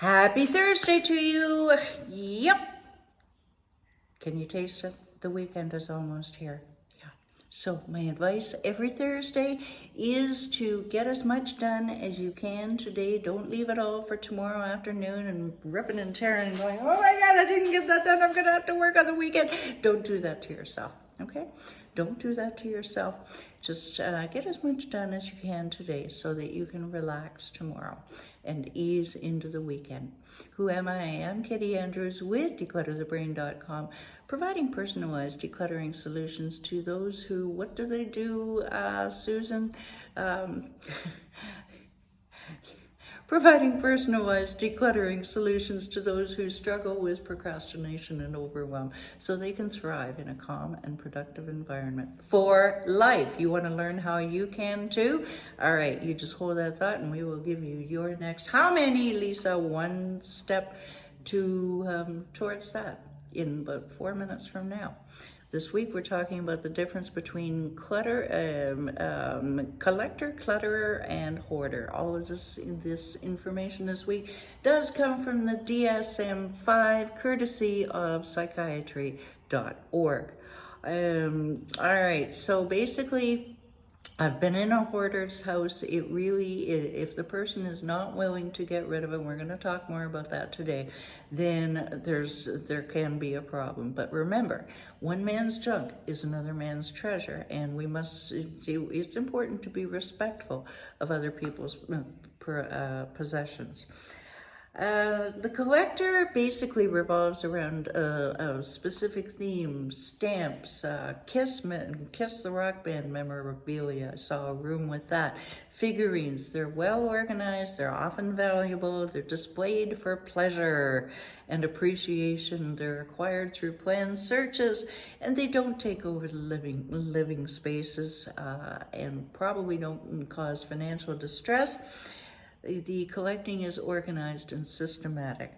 Happy Thursday to you. Yep. Can you taste it? The weekend is almost here. Yeah. So my advice every Thursday is to get as much done as you can today. Don't leave it all for tomorrow afternoon and ripping and tearing and going, oh my God, I didn't get that done. I'm going to have to work on the weekend. Don't do that to yourself. Okay? Don't do that to yourself. Just get as much done as you can today so that you can relax tomorrow and ease into the weekend. Who am I? I'm Kitty Andrews with declutterthebrain.com, providing personalized decluttering solutions to those who, what do they do, Susan? Providing personalized decluttering solutions to those who struggle with procrastination and overwhelm so they can thrive in a calm and productive environment for life. You want to learn how you can too? All right, you just hold that thought and we will give you your next, how many, Lisa? One step to towards that in about 4 minutes from now. This week we're talking about the difference between collector, clutterer, and hoarder. All of this information this week does come from the DSM-5, courtesy of psychiatry.org. All right, so basically, I've been in a hoarder's house. If the person is not willing to get rid of it, we're going to talk more about that today, then there can be a problem. But remember, one man's junk is another man's treasure, and it's important to be respectful of other people's possessions. The collector basically revolves around a specific theme: stamps, Kiss the Rock Band memorabilia. I saw a room with that. Figurines, they're well organized, they're often valuable, they're displayed for pleasure and appreciation. They're acquired through planned searches, and they don't take over the living spaces and probably don't cause financial distress. The collecting is organized and systematic.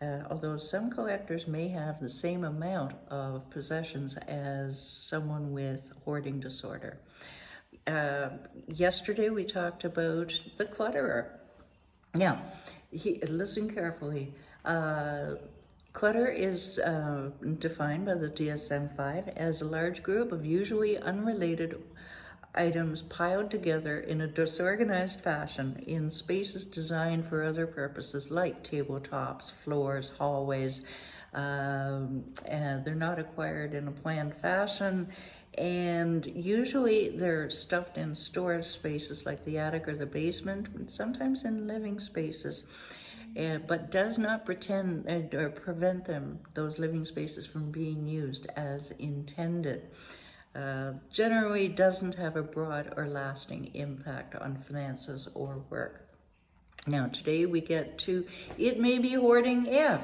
Although some collectors may have the same amount of possessions as someone with hoarding disorder. Yesterday we talked about the clutterer. Now, listen carefully. Clutter is defined by the DSM-5 as a large group of usually unrelated items piled together in a disorganized fashion in spaces designed for other purposes like tabletops, floors, hallways. And they're not acquired in a planned fashion, and usually they're stuffed in storage spaces like the attic or the basement, and sometimes in living spaces. But does not prevent those living spaces from being used as intended. Generally doesn't have a broad or lasting impact on finances or work. Now today we get to, it may be hoarding if.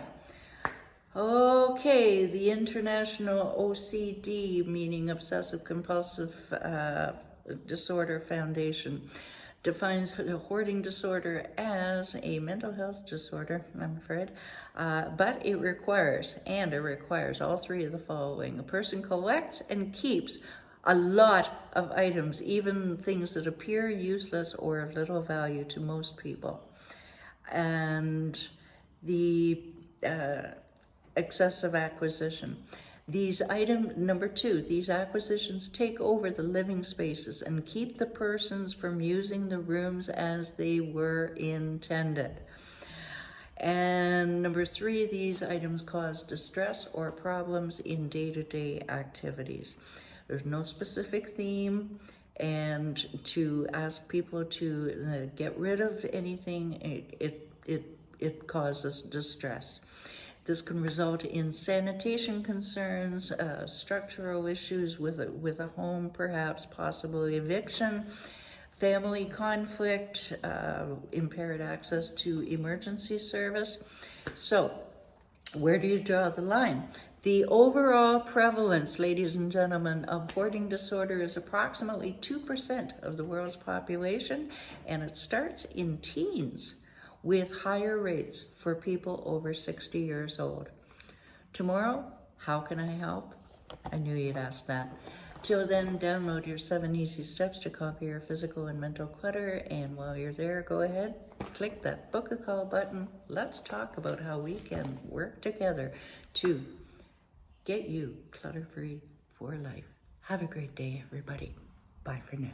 Okay, the International OCD, meaning Obsessive Compulsive Disorder Foundation, defines hoarding disorder as a mental health disorder, I'm afraid, but it requires all three of the following. A person collects and keeps a lot of items, even things that appear useless or of little value to most people. And the excessive acquisition. Number two, these acquisitions take over the living spaces and keep the persons from using the rooms as they were intended. And number three, these items cause distress or problems in day-to-day activities. There's no specific theme, and to ask people to get rid of anything, it causes distress. This can result in sanitation concerns, structural issues with a home, perhaps possibly eviction, family conflict, impaired access to emergency service. So, where do you draw the line? The overall prevalence, ladies and gentlemen, of hoarding disorder is approximately 2% of the world's population, and it starts in teens, with higher rates for people over 60 years old. Tomorrow, how can I help? I knew you'd ask that. Till then, download your 7 easy steps to conquer your physical and mental clutter, and while you're there, go ahead, click that book a call button. Let's talk about how we can work together to get you clutter-free for life. Have a great day, everybody. Bye for now.